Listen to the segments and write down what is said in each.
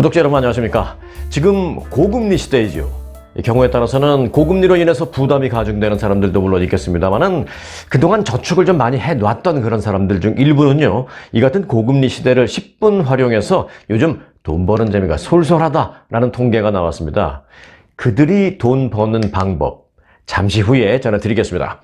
구독자 여러분 안녕하십니까. 지금 고금리 시대이죠. 경우에 따라서는 고금리로 인해서 부담이 가중되는 사람들도 물론 있겠습니다만은 그동안 저축을 좀 많이 해놨던 그런 사람들 중 일부는요, 이 같은 고금리 시대를 10분 활용해서 요즘 돈 버는 재미가 솔솔하다라는 통계가 나왔습니다. 그들이 돈 버는 방법 잠시 후에 전해드리겠습니다.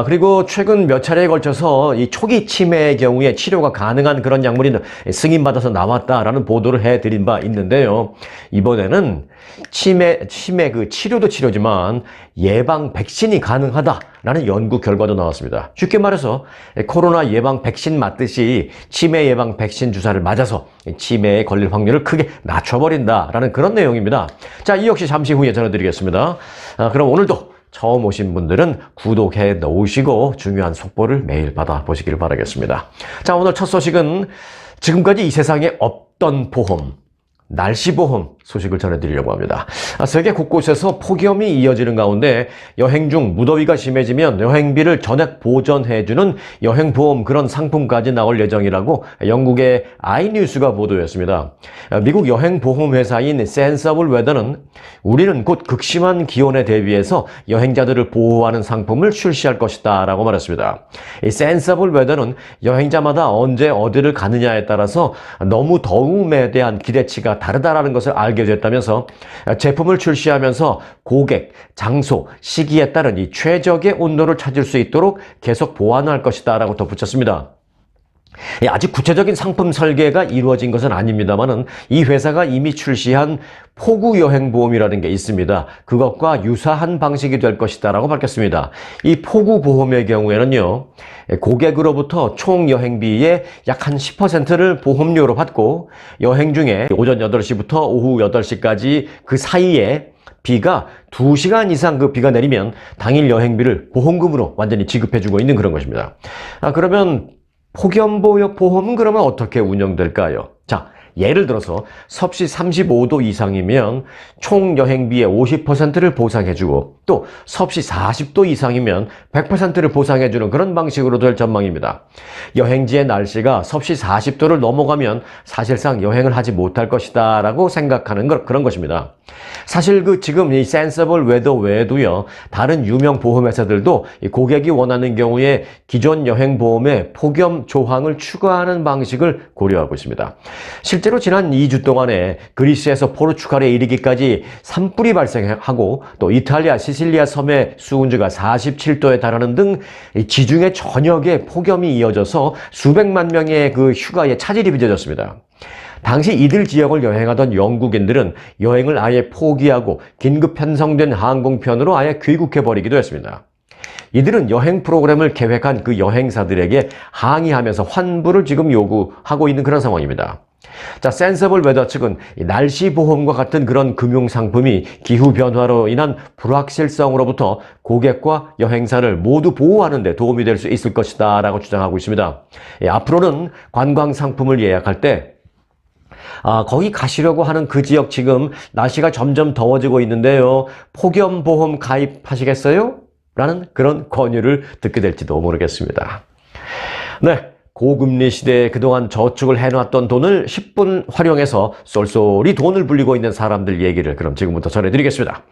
그리고 최근 몇 차례에 걸쳐서 이 초기 치매의 경우에 치료가 가능한 그런 약물이 승인받아서 나왔다라는 보도를 해드린 바 있는데요. 이번에는 치매 그 치료도 치료지만 예방 백신이 가능하다라는 연구 결과도 나왔습니다. 쉽게 말해서 코로나 예방 백신 맞듯이 치매 예방 백신 주사를 맞아서 치매에 걸릴 확률을 크게 낮춰버린다라는 그런 내용입니다. 자, 이 역시 잠시 후에 전해드리겠습니다. 그럼 오늘도 처음 오신 분들은 구독해 놓으시고 중요한 속보를 매일 받아보시길 바라겠습니다. 자, 오늘 첫 소식은 지금까지 이 세상에 없던 보험, 날씨보험 소식을 전해드리려고 합니다. 세계 곳곳에서 폭염이 이어지는 가운데 여행 중 무더위가 심해지면 여행비를 전액 보전해주는 여행보험 그런 상품까지 나올 예정이라고 영국의 아이뉴스가 보도했습니다. 미국 여행보험회사인 센서블 웨더는 우리는 곧 극심한 기온에 대비해서 여행자들을 보호하는 상품을 출시할 것이다 라고 말했습니다. 이 센서블 웨더는 여행자마다 언제 어디를 가느냐에 따라서 너무 더움에 대한 기대치가 다르다라는 것을 알게 됐다면서 제품을 출시하면서 고객, 장소, 시기에 따른 이 최적의 온도를 찾을 수 있도록 계속 보완할 것이다 라고 덧붙였습니다. 아직 구체적인 상품 설계가 이루어진 것은 아닙니다만은 이 회사가 이미 출시한 폭우여행보험이라는 게 있습니다. 그것과 유사한 방식이 될 것이다 라고 밝혔습니다. 이 폭우보험의 경우에는요, 고객으로부터 총 여행비의 약 한 10%를 보험료로 받고 여행 중에 오전 8시부터 오후 8시까지 그 사이에 비가 2시간 이상 그 비가 내리면 당일 여행비를 보험금으로 완전히 지급해주고 있는 그런 것입니다. 그러면 폭염보험은 그러면 어떻게 운영될까요? 자, 예를 들어서 섭씨 35도 이상이면 총 여행비의 50%를 보상해주고 또 섭씨 40도 이상이면 100%를 보상해주는 그런 방식으로 될 전망입니다. 여행지의 날씨가 섭씨 40도를 넘어가면 사실상 여행을 하지 못할 것이다 라고 생각하는 그런 것입니다. 사실 지금 이 센서블 웨더 외에도요, 다른 유명 보험회사들도 고객이 원하는 경우에 기존 여행보험에 폭염 조항을 추가하는 방식을 고려하고 있습니다. 실제로 지난 2주 동안에 그리스에서 포르투갈에 이르기까지 산불이 발생하고 또 이탈리아 시칠리아 섬의 수온주가 47도에 달하는 등 지중해 전역에 폭염이 이어져서 수백만 명의 그 휴가에 차질이 빚어졌습니다. 당시 이들 지역을 여행하던 영국인들은 여행을 아예 포기하고 긴급 편성된 항공편으로 아예 귀국해버리기도 했습니다. 이들은 여행 프로그램을 계획한 그 여행사들에게 항의하면서 환불을 지금 요구하고 있는 그런 상황입니다. 자, 센서블 웨더 측은 날씨 보험과 같은 그런 금융 상품이 기후 변화로 인한 불확실성으로부터 고객과 여행사를 모두 보호하는 데 도움이 될 수 있을 것이다 라고 주장하고 있습니다. 앞으로는 관광 상품을 예약할 때 거기 가시려고 하는 그 지역 지금 날씨가 점점 더워지고 있는데요, 폭염보험 가입하시겠어요? 라는 그런 권유를 듣게 될지도 모르겠습니다. 네. 고금리 시대에 그동안 저축을 해놨던 돈을 10분 활용해서 쏠쏠히 돈을 불리고 있는 사람들 얘기를 그럼 지금부터 전해드리겠습니다.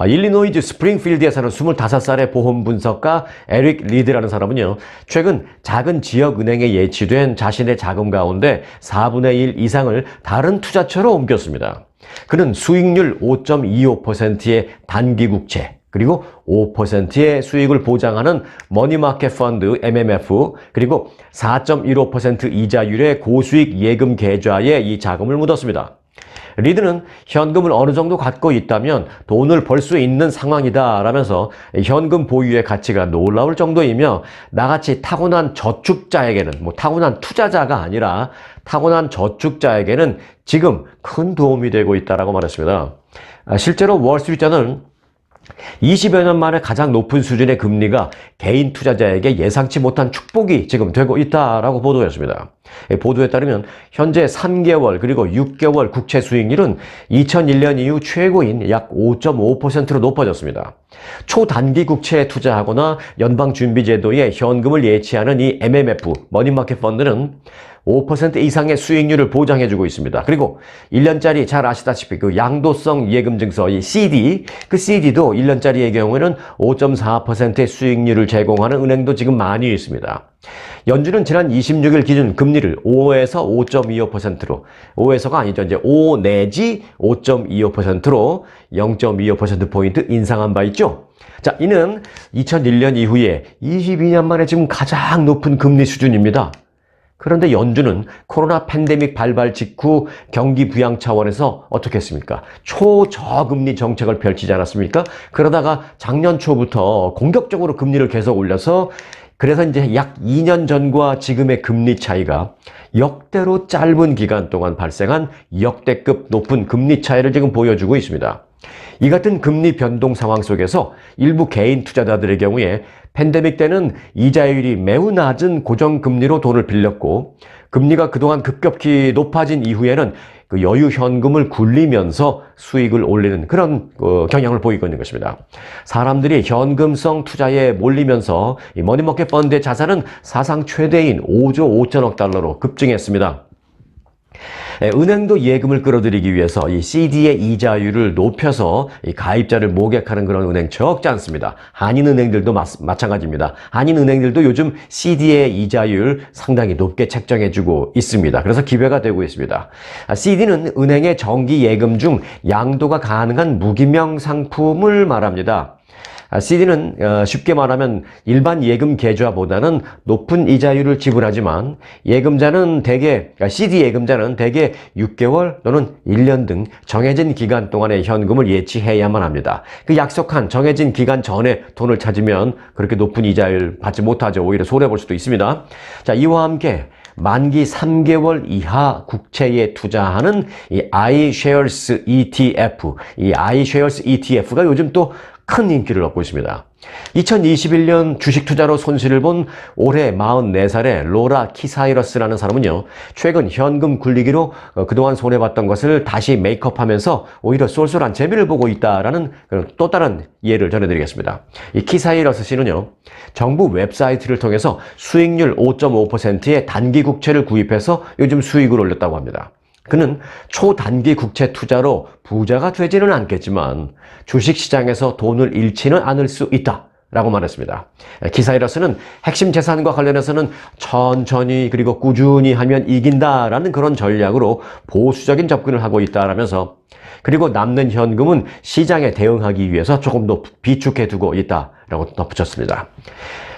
일리노이주 스프링필드에 사는 25살의 보험 분석가 에릭 리드라는 사람은요, 최근 작은 지역은행에 예치된 자신의 자금 가운데 4분의 1 이상을 다른 투자처로 옮겼습니다. 그는 수익률 5.25%의 단기국채, 그리고 5%의 수익을 보장하는 머니마켓 펀드 MMF, 그리고 4.15% 이자율의 고수익 예금 계좌에 이 자금을 묻었습니다. 리드는 현금을 어느 정도 갖고 있다면 돈을 벌 수 있는 상황이다 라면서 현금 보유의 가치가 놀라울 정도이며 나같이 타고난 저축자에게는, 타고난 투자자가 아니라 타고난 저축자에게는 지금 큰 도움이 되고 있다라고 말했습니다. 실제로 월스트리트저널은 20여 년 만에 가장 높은 수준의 금리가 개인 투자자에게 예상치 못한 축복이 지금 되고 있다라고 보도했습니다. 보도에 따르면 현재 3개월 그리고 6개월 국채 수익률은 2001년 이후 최고인 약 5.5%로 높아졌습니다. 초단기 국채에 투자하거나 연방준비제도에 현금을 예치하는 이 MMF, 머니마켓 펀드는 5% 이상의 수익률을 보장해주고 있습니다. 그리고 1년짜리 잘 아시다시피 그 양도성 예금 증서, 이 CD, 그 CD도 1년짜리의 경우에는 5.4%의 수익률을 제공하는 은행도 지금 많이 있습니다. 연준은 지난 26일 기준 금리를 5에서 5.25%로, 5에서가 아니죠. 이제 5 내지 5.25%로 0.25%포인트 인상한 바 있죠. 자, 이는 2001년 이후에 22년 만에 지금 가장 높은 금리 수준입니다. 그런데 연준은 코로나 팬데믹 발발 직후 경기 부양 차원에서 어떻게 했습니까? 초저금리 정책을 펼치지 않았습니까? 그러다가 작년 초부터 공격적으로 금리를 계속 올려서 그래서 이제 약 2년 전과 지금의 금리 차이가 역대로 짧은 기간 동안 발생한 역대급 높은 금리 차이를 지금 보여주고 있습니다. 이 같은 금리 변동 상황 속에서 일부 개인 투자자들의 경우에 팬데믹 때는 이자율이 매우 낮은 고정금리로 돈을 빌렸고 금리가 그동안 급격히 높아진 이후에는 그 여유 현금을 굴리면서 수익을 올리는 그런 경향을 보이고 있는 것입니다. 사람들이 현금성 투자에 몰리면서 이 머니마켓 펀드의 자산은 사상 최대인 5조 5천억 달러로 급증했습니다. 은행도 예금을 끌어들이기 위해서 이 CD의 이자율을 높여서 이 가입자를 모객하는 그런 은행 적지 않습니다. 한인은행들도 마찬가지입니다. 한인은행들도 요즘 CD의 이자율 상당히 높게 책정해주고 있습니다. 그래서 기회가 되고 있습니다. CD는 은행의 정기 예금 중 양도가 가능한 무기명 상품을 말합니다. CD는 쉽게 말하면 일반 예금 계좌보다는 높은 이자율을 지불하지만 CD 예금자는 대개 6개월 또는 1년 등 정해진 기간 동안의 현금을 예치해야만 합니다. 그 약속한 정해진 기간 전에 돈을 찾으면 그렇게 높은 이자율 받지 못하죠. 오히려 손해볼 수도 있습니다. 자, 이와 함께 만기 3개월 이하 국채에 투자하는 이 iShares ETF, 이 iShares ETF가 요즘 또 큰 인기를 얻고 있습니다. 2021년 주식 투자로 손실을 본 올해 44살의 로라 키사이러스라는 사람은요, 최근 현금 굴리기로 그동안 손해봤던 것을 다시 메이크업하면서 오히려 쏠쏠한 재미를 보고 있다라는 또 다른 예를 전해드리겠습니다. 이 키사이러스 씨는요, 정부 웹사이트를 통해서 수익률 5.5%의 단기 국채를 구입해서 요즘 수익을 올렸다고 합니다. 그는 초단기 국채 투자로 부자가 되지는 않겠지만 주식시장에서 돈을 잃지는 않을 수 있다 라고 말했습니다. 키사이러스는 핵심 재산과 관련해서는 천천히 그리고 꾸준히 하면 이긴다라는 그런 전략으로 보수적인 접근을 하고 있다라면서 그리고 남는 현금은 시장에 대응하기 위해서 조금 더 비축해 두고 있다라고 덧붙였습니다.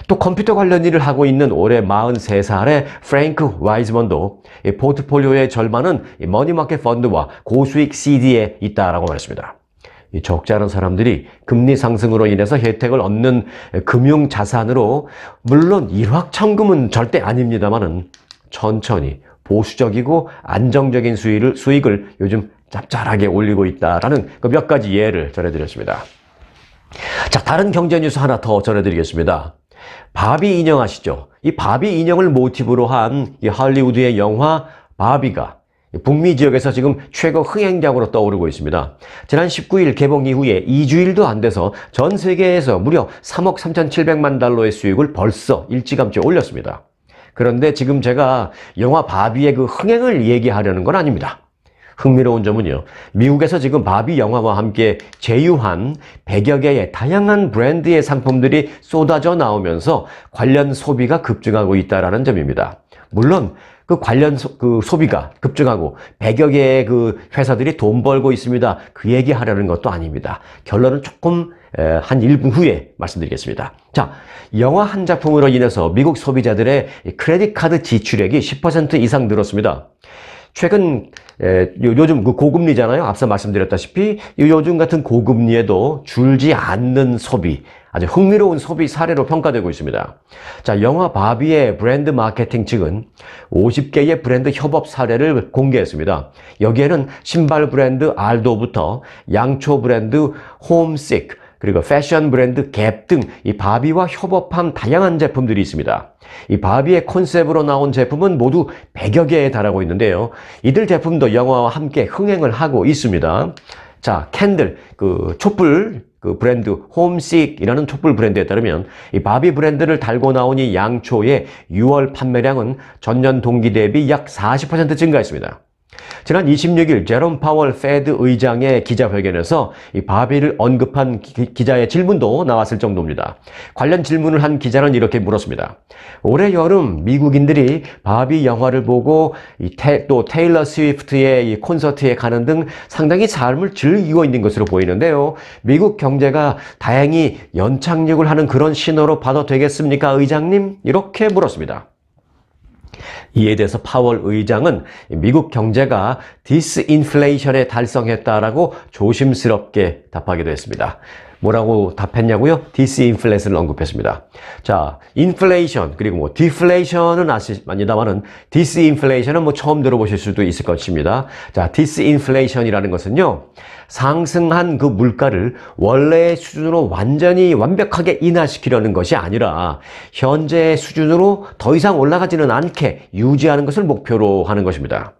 또 컴퓨터 관련 일을 하고 있는 올해 43살의 프랭크 와이즈먼도 포트폴리오의 절반은 머니마켓 펀드와 고수익 CD에 있다라고 말했습니다. 이 적지 않은 사람들이 금리 상승으로 인해서 혜택을 얻는 금융 자산으로 물론 일확천금은 절대 아닙니다만은 천천히 보수적이고 안정적인 수익을 요즘 짭짤하게 올리고 있다라는 그 몇 가지 예를 전해드렸습니다. 자, 다른 경제 뉴스 하나 더 전해드리겠습니다. 바비 인형 아시죠? 이 바비 인형을 모티브로 한 이 할리우드의 영화 바비가 북미 지역에서 지금 최고 흥행작으로 떠오르고 있습니다. 지난 19일 개봉 이후에 2주일도 안 돼서 전 세계에서 무려 3억 3,700만 달러의 수익을 벌써 일찌감치 올렸습니다. 그런데 지금 제가 영화 바비의 그 흥행을 얘기하려는 건 아닙니다. 흥미로운 점은요, 미국에서 지금 바비 영화와 함께 제휴한 100여 개의 다양한 브랜드의 상품들이 쏟아져 나오면서 관련 소비가 급증하고 있다는 점입니다. 물론 그 관련 소비가 급증하고 100여 개의 그 회사들이 돈 벌고 있습니다. 그 얘기 하려는 것도 아닙니다. 결론은 조금 한 1분 후에 말씀드리겠습니다. 자, 영화 한 작품으로 인해서 미국 소비자들의 크레딧 카드 지출액이 10% 이상 늘었습니다. 최근 요즘 그 고금리잖아요. 앞서 말씀드렸다시피 요즘 같은 고금리에도 줄지 않는 소비, 아주 흥미로운 소비 사례로 평가되고 있습니다. 자, 영화 바비의 브랜드 마케팅 측은 50개의 브랜드 협업 사례를 공개했습니다. 여기에는 신발 브랜드 알도부터 양초 브랜드 홈식, 그리고 패션 브랜드 갭 등 이 바비와 협업한 다양한 제품들이 있습니다. 이 바비의 컨셉으로 나온 제품은 모두 100여 개에 달하고 있는데요. 이들 제품도 영화와 함께 흥행을 하고 있습니다. 자, 캔들, 촛불, 그 브랜드 홈식이라는 촛불 브랜드에 따르면 이 바비 브랜드를 달고 나온 이 양초의 6월 판매량은 전년 동기 대비 약 40% 증가했습니다. 지난 26일 제롬 파월 페드 의장의 기자회견에서 이 바비를 언급한 기자의 질문도 나왔을 정도입니다. 관련 질문을 한 기자는 이렇게 물었습니다. 올해 여름 미국인들이 바비 영화를 보고 또 테일러 스위프트의 이 콘서트에 가는 등 상당히 삶을 즐기고 있는 것으로 보이는데요. 미국 경제가 다행히 연착륙을 하는 그런 신호로 봐도 되겠습니까, 의장님? 이렇게 물었습니다. 이에 대해서 파월 의장은 미국 경제가 디스인플레이션에 달성했다라고 조심스럽게 답하기도 했습니다. 뭐라고 답했냐고요? 디스인플레이션을 언급했습니다. 자, 인플레이션 그리고 뭐 디플레이션은 아십니다만은 디스인플레이션은 뭐 처음 들어보실 수도 있을 것입니다. 자, 디스인플레이션이라는 것은요, 상승한 그 물가를 원래의 수준으로 완벽하게 인하시키려는 것이 아니라 현재의 수준으로 더 이상 올라가지는 않게 유지하는 것을 목표로 하는 것입니다.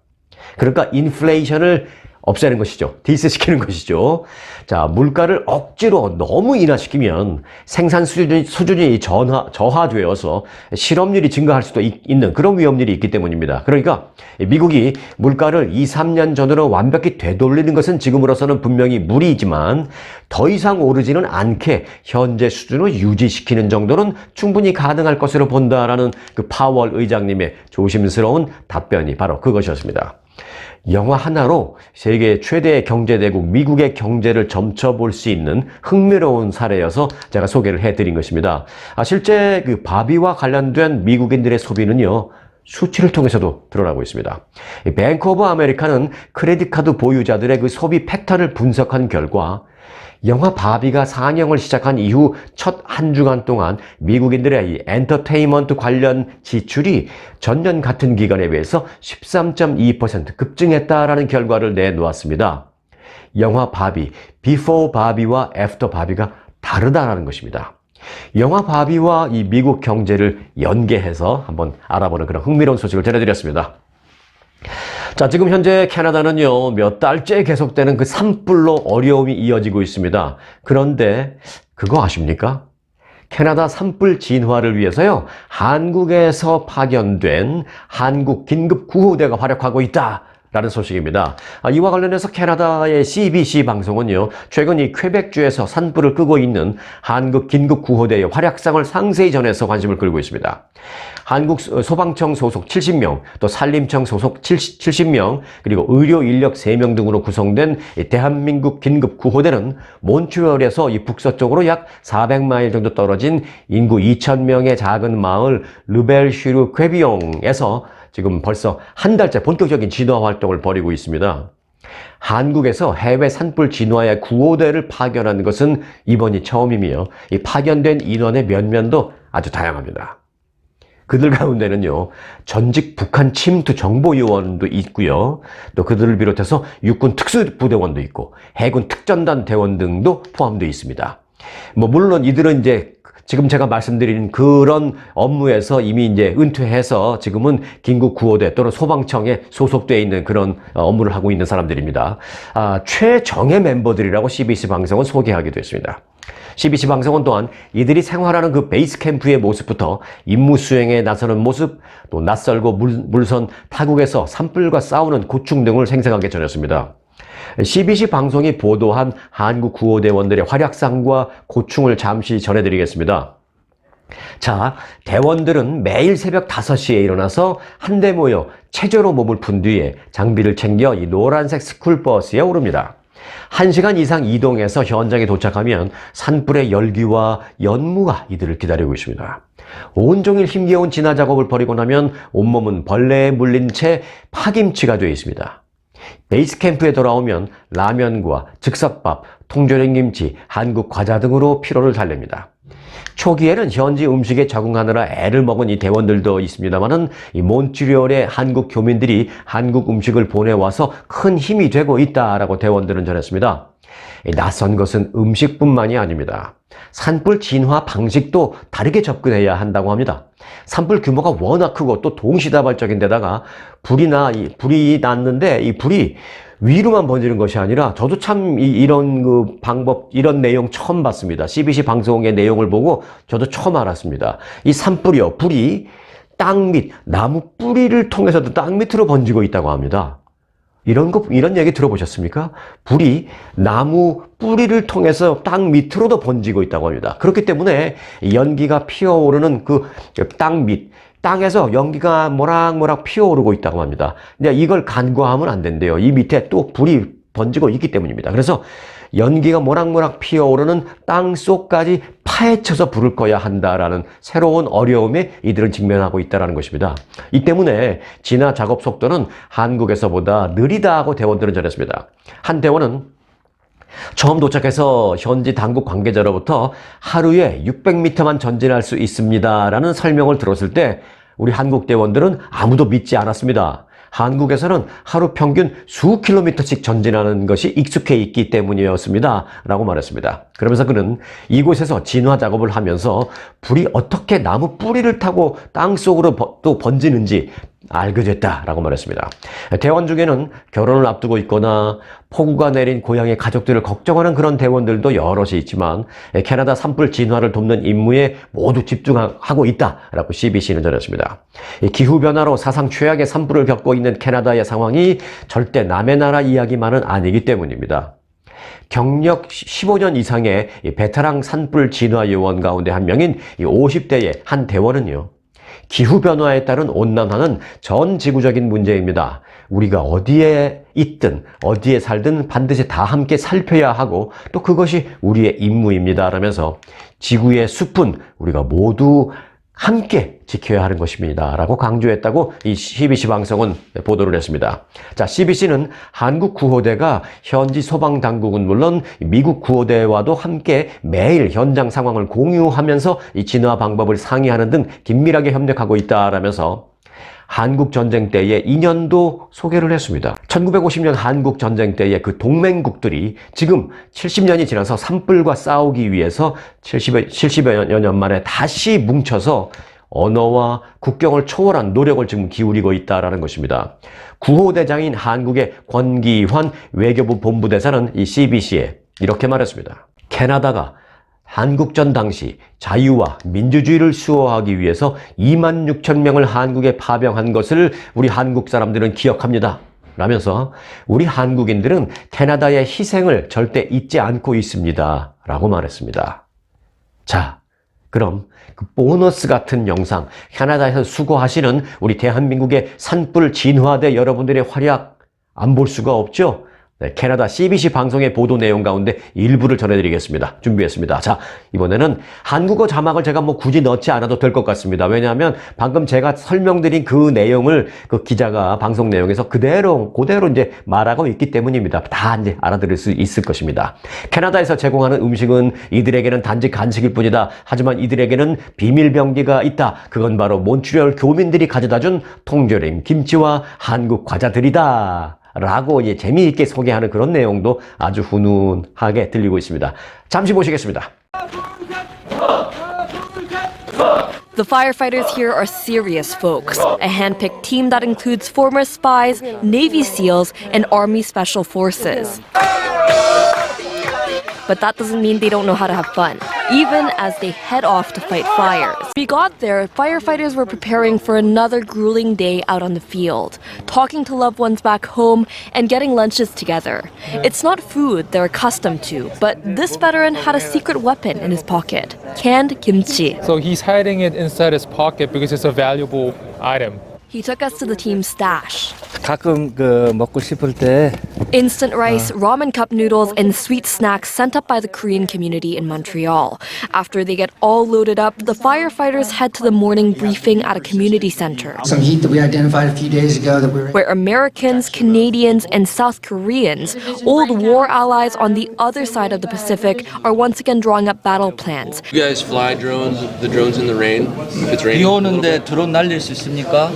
그러니까 인플레이션을 없애는 것이죠. 디스시키는 것이죠. 자, 물가를 억지로 너무 인하시키면 생산 수준이 저하되어서 실업률이 증가할 수도 있는 그런 위험률이 있기 때문입니다. 그러니까 미국이 물가를 2, 3년 전으로 완벽히 되돌리는 것은 지금으로서는 분명히 무리이지만 더 이상 오르지는 않게 현재 수준을 유지시키는 정도는 충분히 가능할 것으로 본다라는 그 파월 의장님의 조심스러운 답변이 바로 그것이었습니다. 영화 하나로 세계 최대의 경제대국 미국의 경제를 점쳐볼 수 있는 흥미로운 사례여서 제가 소개를 해드린 것입니다. 실제 그 바비와 관련된 미국인들의 소비는요, 수치를 통해서도 드러나고 있습니다. 뱅크 오브 아메리카는 크레딧 카드 보유자들의 그 소비 패턴을 분석한 결과 영화 바비가 상영을 시작한 이후 첫 한 주간 동안 미국인들의 이 엔터테인먼트 관련 지출이 전년 같은 기간에 비해서 13.2% 급증했다라는 결과를 내놓았습니다. 영화 바비, 비포 바비와 애프터 바비가 다르다라는 것입니다. 영화 바비와 이 미국 경제를 연계해서 한번 알아보는 그런 흥미로운 소식을 전해드렸습니다. 자, 지금 현재 캐나다는요, 몇 달째 계속되는 그 산불로 어려움이 이어지고 있습니다. 그런데 그거 아십니까? 캐나다 산불 진화를 위해서요, 한국에서 파견된 한국 긴급구호대가 활약하고 있다 라는 소식입니다. 이와 관련해서 캐나다의 CBC 방송은요, 최근 이 퀘벡주에서 산불을 끄고 있는 한국 긴급구호대의 활약상을 상세히 전해서 관심을 끌고 있습니다. 한국 소방청 소속 70명, 또 산림청 소속 70명, 그리고 의료 인력 3명 등으로 구성된 대한민국 긴급구호대는 몬트리올에서 이 북서쪽으로 약 400마일 정도 떨어진 인구 2,000명의 작은 마을 르벨슈르 퀘비용에서 지금 벌써 한 달째 본격적인 진화 활동을 벌이고 있습니다. 한국에서 해외 산불 진화의 구호대를 파견한 것은 이번이 처음이며 이 파견된 인원의 면면도 아주 다양합니다. 그들 가운데는요, 전직 북한 침투 정보요원도 있고요, 또 그들을 비롯해서 육군 특수부대원도 있고 해군 특전단 대원 등도 포함되어 있습니다. 물론 이들은 이제 지금 제가 말씀드린 그런 업무에서 이미 이제 은퇴해서 지금은 긴급구호대 또는 소방청에 소속되어 있는 그런 업무를 하고 있는 사람들입니다. 최정예 멤버들이라고 CBC 방송은 소개하기도 했습니다. CBC 방송은 또한 이들이 생활하는 그 베이스 캠프의 모습부터 임무 수행에 나서는 모습, 또 낯설고 물선 타국에서 산불과 싸우는 고충 등을 생생하게 전했습니다. CBC 방송이 보도한 한국 구호대원들의 활약상과 고충을 잠시 전해드리겠습니다. 자, 대원들은 매일 새벽 5시에 일어나서 한데 모여 체조로 몸을 푼 뒤에 장비를 챙겨 이 노란색 스쿨버스에 오릅니다. 1시간 이상 이동해서 현장에 도착하면 산불의 열기와 연무가 이들을 기다리고 있습니다. 온종일 힘겨운 진화 작업을 벌이고 나면 온몸은 벌레에 물린 채 파김치가 되어 있습니다. 베이스 캠프에 돌아오면 라면과 즉석밥, 통조림김치, 한국 과자 등으로 피로를 달랩니다. 초기에는 현지 음식에 적응하느라 애를 먹은 이 대원들도 있습니다만은 이 몬트리올의 한국 교민들이 한국 음식을 보내와서 큰 힘이 되고 있다라고 대원들은 전했습니다. 낯선 것은 음식뿐만이 아닙니다. 산불 진화 방식도 다르게 접근해야 한다고 합니다. 산불 규모가 워낙 크고 또 동시다발적인 데다가 불이 났는데 이 불이 위로만 번지는 것이 아니라 저도 참 이런 그 방법, 이런 내용 처음 봤습니다. CBC 방송의 내용을 보고 저도 처음 알았습니다. 이 산불이요, 불이 땅 밑, 나무 뿌리를 통해서도 땅 밑으로 번지고 있다고 합니다. 이런 얘기 들어보셨습니까? 불이 나무 뿌리를 통해서 땅 밑으로도 번지고 있다고 합니다. 그렇기 때문에 연기가 피어오르는 그 땅 밑, 땅에서 연기가 모락모락 피어오르고 있다고 합니다. 근데 이걸 간과하면 안 된대요. 이 밑에 또 불이 번지고 있기 때문입니다. 그래서 연기가 모락모락 피어오르는 땅 속까지 파헤쳐서 불을 꺼야 한다라는 새로운 어려움에 이들은 직면하고 있다는 것입니다. 이 때문에 진화 작업 속도는 한국에서보다 느리다고 대원들은 전했습니다. 한 대원은 처음 도착해서 현지 당국 관계자로부터 하루에 600m만 전진할 수 있습니다라는 설명을 들었을 때 우리 한국 대원들은 아무도 믿지 않았습니다. 한국에서는 하루 평균 수 킬로미터씩 전진하는 것이 익숙해 있기 때문이었습니다. 라고 말했습니다. 그러면서 그는 이곳에서 진화 작업을 하면서 불이 어떻게 나무 뿌리를 타고 땅 속으로 또 번지는지 알게 됐다라고 말했습니다. 대원 중에는 결혼을 앞두고 있거나 폭우가 내린 고향의 가족들을 걱정하는 그런 대원들도 여럿이 있지만 캐나다 산불 진화를 돕는 임무에 모두 집중하고 있다라고 CBC는 전했습니다. 기후변화로 사상 최악의 산불을 겪고 있는 캐나다의 상황이 절대 남의 나라 이야기만은 아니기 때문입니다. 경력 15년 이상의 베테랑 산불 진화 요원 가운데 한 명인 50대의 한 대원은요, 기후변화에 따른 온난화는 전 지구적인 문제입니다. 우리가 어디에 있든 어디에 살든 반드시 다 함께 살펴야 하고 또 그것이 우리의 임무입니다. 라면서 지구의 숲은 우리가 모두 함께 지켜야 하는 것입니다. 라고 강조했다고 이 CBC 방송은 보도를 했습니다. 자, CBC는 한국 구호대가 현지 소방당국은 물론 미국 구호대와도 함께 매일 현장 상황을 공유하면서 이 진화 방법을 상의하는 등 긴밀하게 협력하고 있다라면서 한국 전쟁 때의 인연도 소개를 했습니다. 1950년 한국 전쟁 때의 그 동맹국들이 지금 70년이 지나서 산불과 싸우기 위해서 70여 년 만에 다시 뭉쳐서 언어와 국경을 초월한 노력을 지금 기울이고 있다는 것입니다. 구호대장인 한국의 권기환 외교부 본부대사는 이 CBC에 이렇게 말했습니다. 캐나다가 한국전 당시 자유와 민주주의를 수호하기 위해서 2만 6천 명을 한국에 파병한 것을 우리 한국 사람들은 기억합니다. 라면서 우리 한국인들은 캐나다의 희생을 절대 잊지 않고 있습니다. 라고 말했습니다. 자, 그럼 그 보너스 같은 영상, 캐나다에서 수고하시는 우리 대한민국의 산불 진화대 여러분들의 활약 안 볼 수가 없죠? 네, 캐나다 CBC 방송의 보도 내용 가운데 일부를 전해드리겠습니다. 준비했습니다. 자, 이번에는 한국어 자막을 제가 굳이 넣지 않아도 될 것 같습니다. 왜냐하면 방금 제가 설명드린 그 내용을 그 기자가 방송 내용에서 그대로 이제 말하고 있기 때문입니다. 다 이제 알아들을 수 있을 것입니다. 캐나다에서 제공하는 음식은 이들에게는 단지 간식일 뿐이다. 하지만 이들에게는 비밀병기가 있다. 그건 바로 몬트리올 교민들이 가져다준 통조림 김치와 한국 과자들이다. 라고 재미있게 소개하는 그런 내용도 아주 훈훈하게 들리고 있습니다. 잠시 보시겠습니다. The firefighters here are serious folks, a hand-picked team that includes former spies, Navy SEALs, and Army Special Forces. But that doesn't mean they don't know how to have fun, even as they head off to fight fires. We got there, firefighters were preparing for another grueling day out on the field, talking to loved ones back home and getting lunches together. It's not food they're accustomed to, but this veteran had a secret weapon in his pocket, canned kimchi. So he's hiding it inside his pocket because it's a valuable item. He took us to the team's stash. 가끔 먹고 싶을 때 Instant rice, ramen cup noodles, and sweet snacks sent up by the Korean community in Montreal. After they get all loaded up, the firefighters head to the morning briefing at a community center. Some heat that we identified a few days ago that we were... Where Americans, Canadians, and South Koreans, old war allies on the other side of the Pacific, are once again drawing up battle plans. You guys fly drones, the drones in the rain? If it's raining? 비 오는데 드론 날릴 수 있습니까?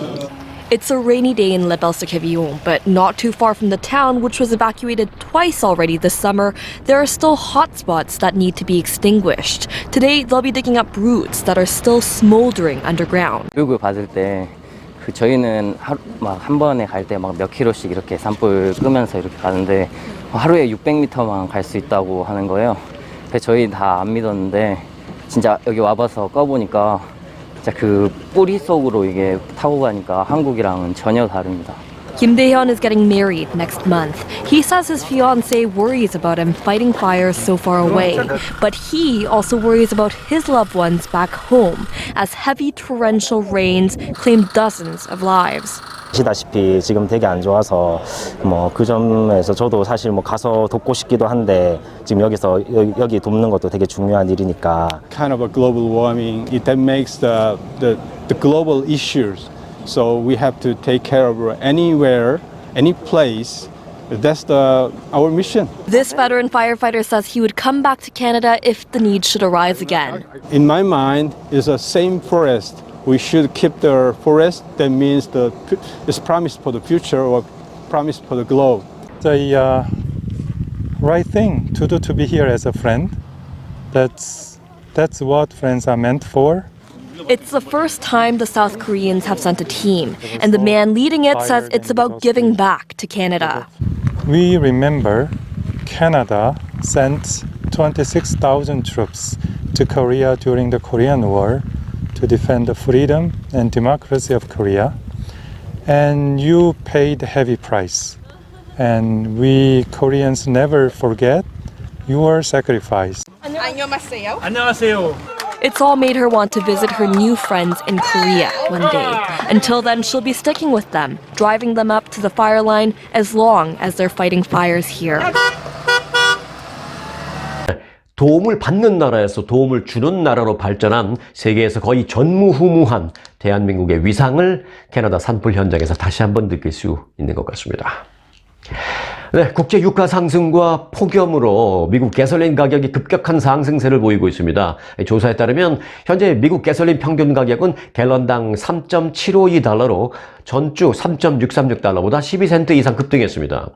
It's a rainy day in Le Bel-Sur-Quevillon, but not too far from the town, which was evacuated twice already this summer, there are still hot spots that need to be extinguished. Today, they'll be digging up roots that are still smoldering underground. 교육을 받을 때 그 저희는 막 한 번에 갈 때 막 몇 킬로씩 이렇게 산불 끄면서 이렇게 가는데 하루에 600m만 갈 수 있다고 하는 거예요. 그래서 저희 다 안 믿었는데 진짜 여기 와봐서 꺼보니까 진짜 그 뿌리 속으로 이게 타고 가니까 한국이랑은 전혀 다릅니다. Kim Dae-hyun is getting married next month. He says his fiancée worries about him fighting fires so far away, but he also worries about his loved ones back home as heavy torrential rains claim dozens of lives. 아시다시피 지금 되게 안 좋아서 뭐 그 점에서 저도 사실 뭐 가서 돕고 싶기도 한데 지금 여기 돕는 것도 되게 중요한 일이니까. Kind of a global warming, that makes the global issues. So we have to take care of anywhere, any place. That's our mission. This veteran firefighter says he would come back to Canada if the need should arise again. In my mind, it's the same forest. We should keep the forest. That means it's promise for the future or promise for the globe. The right thing to do to be here as a friend. That's what friends are meant for. It's the first time the South Koreans have sent a team, and the man leading it says it's about giving back to Canada. We remember Canada sent 26,000 troops to Korea during the Korean War to defend the freedom and democracy of Korea. And you paid a heavy price. And we Koreans never forget your sacrifice. It's all made her want to visit her new friends in Korea one day. Until then, she'll be sticking with them, driving them up to the fire line as long as they're fighting fires here. 도움을 받는 나라에서 도움을 주는 나라로 발전한 세계에서 거의 전무후무한 대한민국의 위상을 캐나다 산불 현장에서 다시 한번 느낄 수 있는 것 같습니다. 네, 국제 유가 상승과 폭염으로 미국 가솔린 가격이 급격한 상승세를 보이고 있습니다. 조사에 따르면 현재 미국 가솔린 평균 가격은 갤런당 3.752달러로 전주 3.636달러보다 12센트 이상 급등했습니다.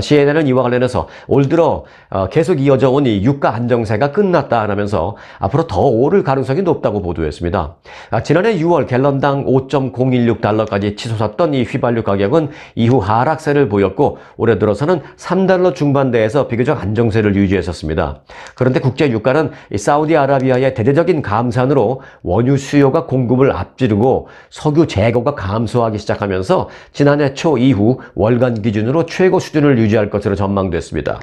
CNN은 이와 관련해서 올 들어 계속 이어져 온 이 유가 안정세가 끝났다라면서 앞으로 더 오를 가능성이 높다고 보도했습니다. 지난해 6월 갤런당 5.016달러까지 치솟았던 이 휘발유 가격은 이후 하락세를 보였고 올해 들어서는 3달러 중반대에서 비교적 안정세를 유지했었습니다. 그런데 국제 유가는 사우디아라비아의 대대적인 감산으로 원유 수요가 공급을 앞지르고 석유 재고가 감소하기 시작하면서 지난해 초 이후 월간 기준으로 최고 수준을 유지할 것으로 전망됐습니다.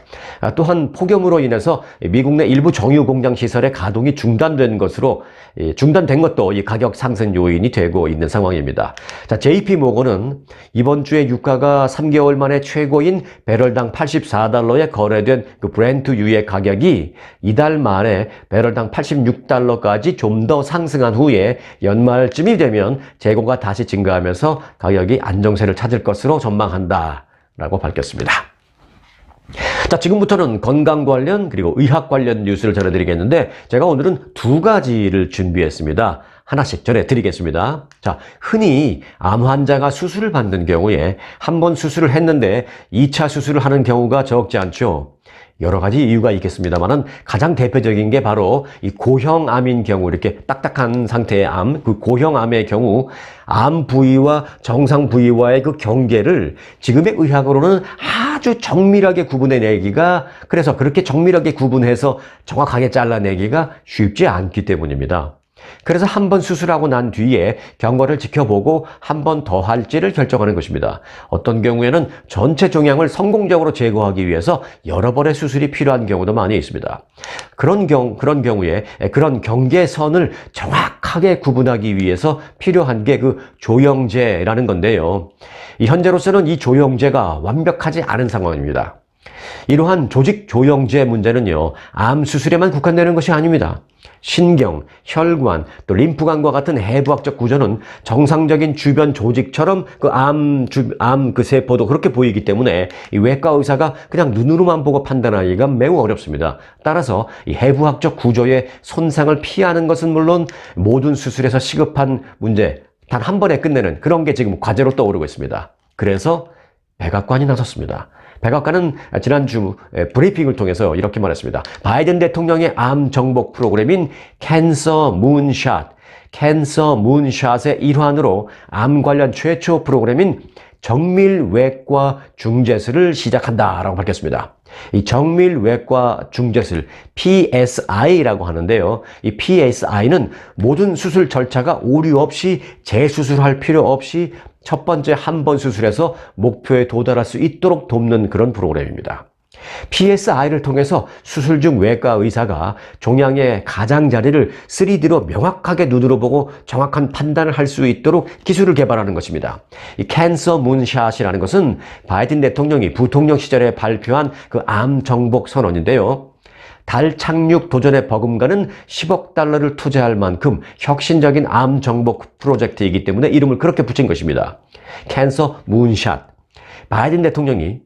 또한 폭염으로 인해서 미국 내 일부 정유 공장 시설의 가동이 중단된 것도 이 가격 상승 요인이 되고 있는 상황입니다. 자, JP 모건은 이번 주에 유가가 3개월 만에 최고인 배럴당 84달러에 거래된 그 브렌트 유의 가격이 이달 말에 배럴당 86달러까지 좀 더 상승한 후에 연말쯤이 되면 재고가 다시 증가하면서 가격이 안정세를 찾을 것으로 전망한다라고 밝혔습니다. 자, 지금부터는 건강 관련 그리고 의학 관련 뉴스를 전해드리겠는데 제가 오늘은 두 가지를 준비했습니다. 하나씩 전해드리겠습니다. 자, 흔히 암 환자가 수술을 받는 경우에 한 번 수술을 했는데 2차 수술을 하는 경우가 적지 않죠. 여러 가지 이유가 있겠습니다만은 가장 대표적인 게 바로 이 고형암인 경우, 이렇게 딱딱한 상태의 암, 그 고형암의 경우 암 부위와 정상 부위와의 그 경계를 지금의 의학으로는 아주 정밀하게 구분해내기가, 그래서 그렇게 정밀하게 구분해서 정확하게 잘라내기가 쉽지 않기 때문입니다. 그래서 한 번 수술하고 난 뒤에 경과를 지켜보고 한 번 더 할지를 결정하는 것입니다. 어떤 경우에는 전체 종양을 성공적으로 제거하기 위해서 여러 번의 수술이 필요한 경우도 많이 있습니다. 그런 경우에 그런 경계선을 정확하게 구분하기 위해서 필요한 게 그 조영제라는 건데요. 현재로서는 이 조영제가 완벽하지 않은 상황입니다. 이러한 조직 조영제 문제는요, 암 수술에만 국한되는 것이 아닙니다. 신경, 혈관, 또 림프관과 같은 해부학적 구조는 정상적인 주변 조직처럼 그 암 그 세포도 그렇게 보이기 때문에 이 외과 의사가 그냥 눈으로만 보고 판단하기가 매우 어렵습니다. 따라서 이 해부학적 구조의 손상을 피하는 것은 물론 모든 수술에서 시급한 문제, 단 한 번에 끝내는 그런 게 지금 과제로 떠오르고 있습니다. 그래서 백악관이 나섰습니다. 백악관은 지난주 브리핑을 통해서 이렇게 말했습니다. 바이든 대통령의 암 정복 프로그램인 캔서 문샷, 캔서 문샷의 일환으로 암 관련 최초 프로그램인 정밀외과 중재술을 시작한다라고 밝혔습니다. 이 정밀외과 중재술 PSI라고 하는데요. 이 PSI는 모든 수술 절차가 오류 없이 재수술할 필요 없이 첫 번째 한 번 수술에서 목표에 도달할 수 있도록 돕는 그런 프로그램입니다. PSI를 통해서 수술 중 외과 의사가 종양의 가장자리를 3D로 명확하게 눈으로 보고 정확한 판단을 할 수 있도록 기술을 개발하는 것입니다. 이 캔서 문샷이라는 것은 바이든 대통령이 부통령 시절에 발표한 그 암 정복 선언인데요. 달 착륙 도전에 버금가는 10억 달러를 투자할 만큼 혁신적인 암 정복 프로젝트이기 때문에 이름을 그렇게 붙인 것입니다. 캔서 문샷. 바이든 대통령이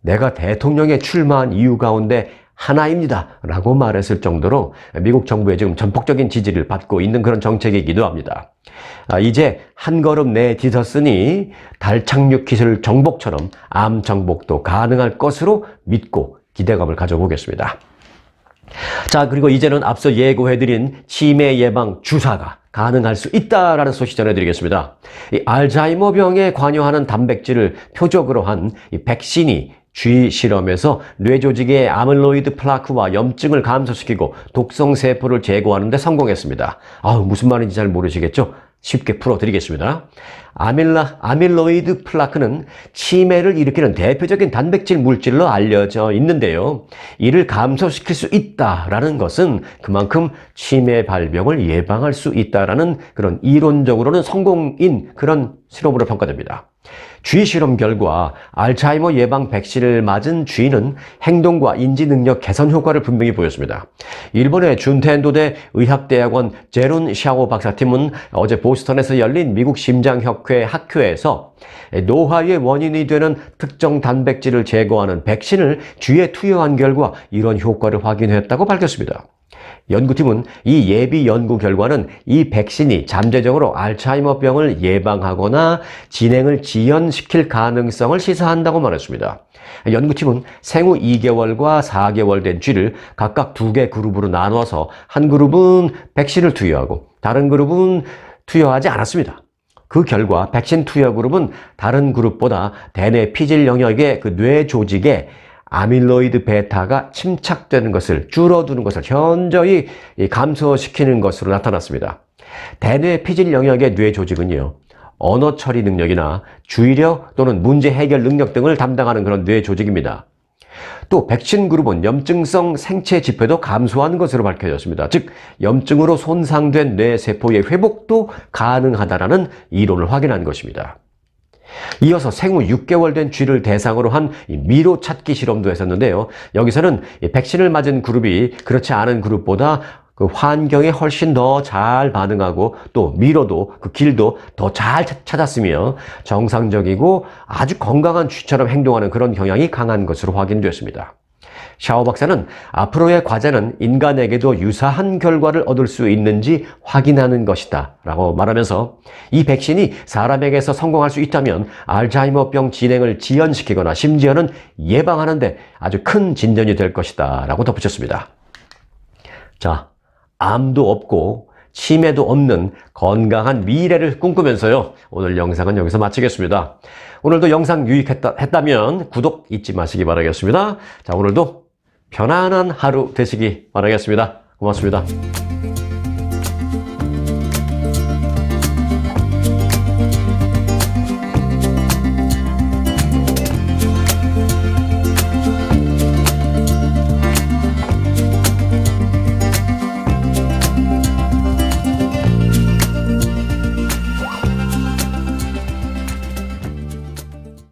내가 대통령에 출마한 이유 가운데 하나입니다 라고 말했을 정도로 미국 정부의 지금 전폭적인 지지를 받고 있는 그런 정책이기도 합니다. 이제 한 걸음 내딛었으니 달 착륙 기술 정복처럼 암 정복도 가능할 것으로 믿고 기대감을 가져보겠습니다. 자, 그리고 이제는 앞서 예고해드린 치매 예방 주사가 가능할 수 있다라는 소식 전해드리겠습니다. 이 알츠하이머병에 관여하는 단백질을 표적으로 한 이 백신이 쥐 실험에서 뇌 조직의 아밀로이드 플라크와 염증을 감소시키고 독성 세포를 제거하는 데 성공했습니다. 무슨 말인지 잘 모르시겠죠? 쉽게 풀어드리겠습니다. 아밀로이드 플라크는 치매를 일으키는 대표적인 단백질 물질로 알려져 있는데요. 이를 감소시킬 수 있다라는 것은 그만큼 치매 발병을 예방할 수 있다라는 그런 이론적으로는 성공인 그런 실험으로 평가됩니다. 쥐 실험 결과 알츠하이머 예방 백신을 맞은 쥐는 행동과 인지 능력 개선 효과를 분명히 보였습니다. 일본의 준텐도대 의학대학원 제룬 샤오 박사팀은 어제 보스턴에서 열린 미국 심장협회 학회에서 노화의 원인이 되는 특정 단백질을 제거하는 백신을 쥐에 투여한 결과 이런 효과를 확인했다고 밝혔습니다. 연구팀은 이 예비 연구 결과는 이 백신이 잠재적으로 알츠하이머병을 예방하거나 진행을 지연시킬 가능성을 시사한다고 말했습니다. 연구팀은 생후 2개월과 4개월 된 쥐를 각각 2개 그룹으로 나눠서 한 그룹은 백신을 투여하고 다른 그룹은 투여하지 않았습니다. 그 결과 백신 투여 그룹은 다른 그룹보다 대뇌 피질 영역의 그 뇌 조직에 아밀로이드 베타가 침착되는 것을 줄어드는 것을 현저히 감소시키는 것으로 나타났습니다. 대뇌 피질 영역의 뇌 조직은요, 언어 처리 능력이나 주의력 또는 문제 해결 능력 등을 담당하는 그런 뇌 조직입니다. 또 백신 그룹은 염증성 생체 지표도 감소하는 것으로 밝혀졌습니다. 즉 염증으로 손상된 뇌 세포의 회복도 가능하다라는 이론을 확인한 것입니다. 이어서 생후 6개월 된 쥐를 대상으로 한 미로 찾기 실험도 했었는데요. 여기서는 백신을 맞은 그룹이 그렇지 않은 그룹보다 그 환경에 훨씬 더 잘 반응하고 또 미로도 그 길도 더 잘 찾았으며 정상적이고 아주 건강한 쥐처럼 행동하는 그런 경향이 강한 것으로 확인되었습니다. 샤오 박사는 앞으로의 과제는 인간에게도 유사한 결과를 얻을 수 있는지 확인하는 것이다 라고 말하면서 이 백신이 사람에게서 성공할 수 있다면 알츠하이머병 진행을 지연시키거나 심지어는 예방하는 데 아주 큰 진전이 될 것이다 라고 덧붙였습니다. 자, 암도 없고 치매도 없는 건강한 미래를 꿈꾸면서요, 오늘 영상은 여기서 마치겠습니다. 오늘도 영상 유익했다면 구독 잊지 마시기 바라겠습니다. 자, 오늘도 편안한 하루 되시기 바라겠습니다. 고맙습니다.